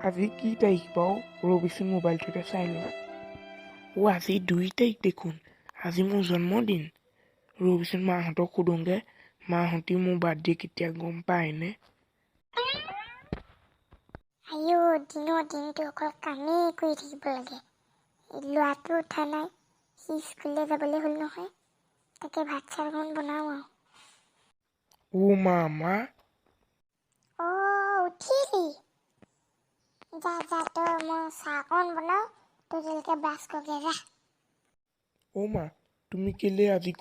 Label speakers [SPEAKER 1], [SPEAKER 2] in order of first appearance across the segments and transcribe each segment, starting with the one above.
[SPEAKER 1] আজি কি তাৰিখ বাৰু? ৰবিচোন মোবাইলটোতে চাই লওঁ। আজি 2 তাৰিখ দেখোন। আজি মোৰ জন্মদিন। ৰবিচোন মাহঁতক সোধোঁগৈ, মাহঁতি মোৰ বাৰ্থডে কেতিয়া গম পায়নে?
[SPEAKER 2] আইও দিনৰ দিনটো অকল কামেই কৰি থাকিব লাগে। ল'ৰাটো উঠা নাই, সি স্কুললৈ যাবলৈ হ'ল নহয়। তাকে ভাত চাত অকণ বনাওঁ আৰু।
[SPEAKER 1] মা
[SPEAKER 2] উঠিলি? যা তই মই চাহ অকণ বনাওঁ, তই তেনেকৈ ব্ৰাছ কৰগৈ যা।
[SPEAKER 1] মা তুমি কেলে আজি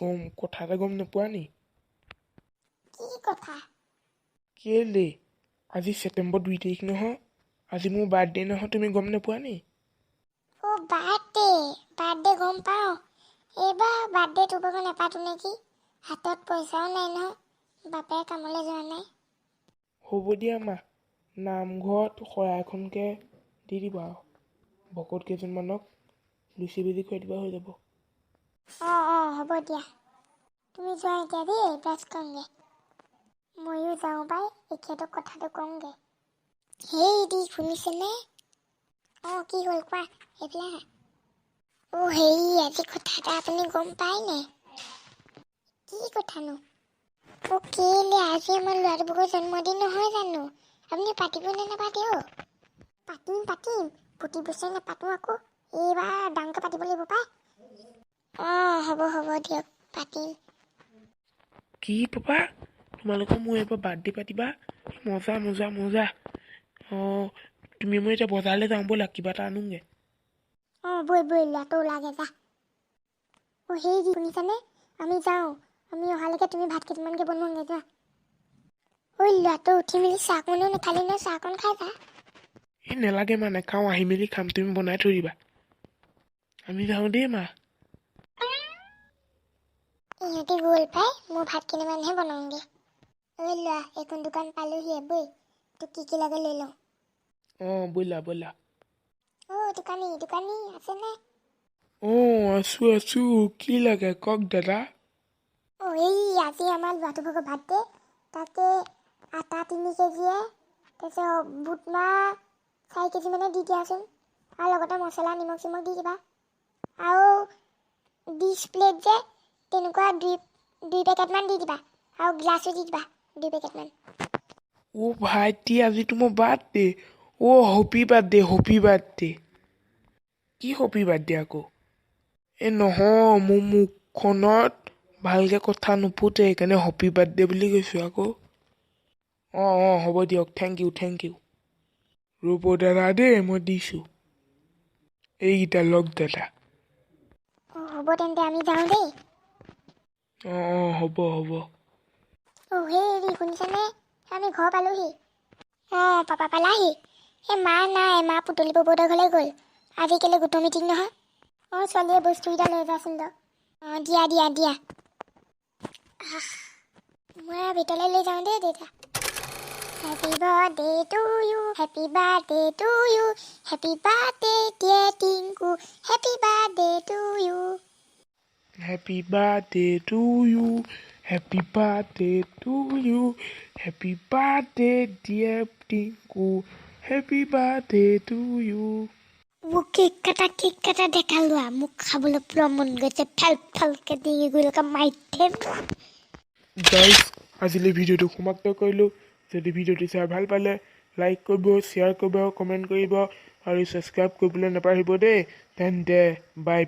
[SPEAKER 1] কথা এটা গম নোপোৱা নি?
[SPEAKER 2] কি কথা?
[SPEAKER 1] কেলে? আজি ছেপ্টেম্বৰ 2 তাৰিখ নহয়, আজি মোৰ বাৰ্থডে নহয়, তুমি গম নোপোৱা নি?
[SPEAKER 2] বাৰ্থডে গম পাওঁ। এইবাৰ বাৰ্থডে তোৰ ভাগৰ নাপাতো নেকি? হাতত পইচাও নাই নহয়, বাপে কামলৈ যোৱা নাই।
[SPEAKER 1] হ'ব দিয়া মা, নামঘৰত শৰাই এখনকে দি দিবা আৰু ভকত কেইজনমানক লুচি বেজি খুৱাই দিবা, হৈ যাব।
[SPEAKER 2] হ'ব দিয়া। তুমি যোৱা এতিয়া দেই, ব্ৰাছ কৰোঁগৈ। ময়ো যাওঁ পাই, এতিয়াতো কথাটো কওঁগৈ। হেই দি শুনিছেনে? কি হ'ল কোৱা, এইফালে আহা। হেৰি আজি কথা এটা আপুনি গম পায়নে? কি কথানো? কেলে আজি আমাৰ ল'ৰাটোৰ জন্মদিন নহয় জানো? আপুনি পাতিব নে নাপাতে? পাতিম প্ৰতি বছৰে নাপাতো আকৌ, এইবাৰ ডাঙৰকৈ পাতিব লাগিব পাই। হ'ব দিয়ক, পাতিম।
[SPEAKER 1] কি পাপা, তোমালোকৰ মোৰ এইবাৰ বাৰ্থডে পাতিবা? মজা। তুমি মই এতিয়া বজাৰলৈ যাওঁ ব'লা, কিবা এটা আনোগৈ।
[SPEAKER 2] বৈ ল'ৰাটো ওলাগে যা। হেৰি শুনিছানে? আমি যাওঁ, আমি অহালৈকে তুমি ভাত কেইটামানকৈ বনোৱাগৈ যোৱা। ল'ৰাটো উঠি মেলি চাহকণো নাখালি নহয়, চাহকণ খাই যা।
[SPEAKER 1] নেলাগে মা, নাখাওঁ, আহি মেলি খাম, তুমি বনাই থৈ দিবা। আমি যাওঁ দেই মা।
[SPEAKER 2] ইহঁতি গ'ল পাই, মোৰ ভাত কেইটামানহে বনাওঁগৈ। ল'ৰা, এইখন দোকান পালোহিয়ে, বৈ তোক কি লাগে লৈ লওঁ।
[SPEAKER 1] ব'লা।
[SPEAKER 2] দোকানী আছেনে?
[SPEAKER 1] আছো, কি লাগে কওক দাদা?
[SPEAKER 2] আজি আমাৰ ল'ৰাটো ভাগৰ বাৰ্থডে, তাকে আটা 3 কেজিয়ে, তাৰপিছত বুটমাহ 4 কেজিমানে দি দিয়াচোন, আৰু লগতে মছলা নিমখ চিমখ দি দিবা, আৰু 20 প্লেট যে তেনেকুৱা 2 পেকেটমান দি দিবা, আৰু গ্লাছো দি দিবা 2 পেকেটমান।
[SPEAKER 1] ভাইটি, আজি তোমাৰ বাৰ্থডে? Happy birthday. কি হেপী বাৰ্থডে আকৌ? নহয়, মোৰ মুখখনত ভালকৈ কথা নুফুটে, সেইকাৰণে হেপী বাৰ্থডে বুলি কৈছোঁ আকৌ। হ'ব দিয়ক, থেংক ইউ। ৰ'ব দাদা দেই, মই দিছোঁ। এইকেইটা লওক দাদা।
[SPEAKER 2] হ'ব তেন্তে, আমি যাওঁ দেই।
[SPEAKER 1] হ'ব।
[SPEAKER 2] হেৰি শুনিছানে? আমি ঘৰ পালোহি। পাপা পালাহি? মা নাই, মা পুতলি ববৌহঁতৰ ঘৰলৈ গ'ল। আজিকালি গোটৰ মিটিং নহয়। ছোৱালীয়ে বস্তুকেইটা লৈ যাচোন তই। দিয়া। মই ভিতৰলৈ লৈ যাওঁ দেই দেউতা। Happy birthday to you, happy birthday to you, happy birthday dear Tinku, happy birthday to you.
[SPEAKER 1] Happy birthday to you, happy birthday to you, happy birthday dear Tinku, happy birthday to you.
[SPEAKER 2] মোক cake কাটা দেখা লোৱা, মোক খাবলৈ পুৰা মন গৈছে, ফালকে ডিঙি গুৰিলৈকে মাৰি থ'ম।
[SPEAKER 1] গাইজ, আজিলৈ ভিডিঅ'টো সমাপ্ত কৰিলোঁ। যদি ভিডিঅ'টো চাই ভাল পালে লাইক কৰিব, শ্বেয়াৰ কৰিব, কমেণ্ট কৰিব আৰু ছাবস্ক্ৰাইব কৰিবলৈ নাপাহৰিব দেই। তেন্তে বাই।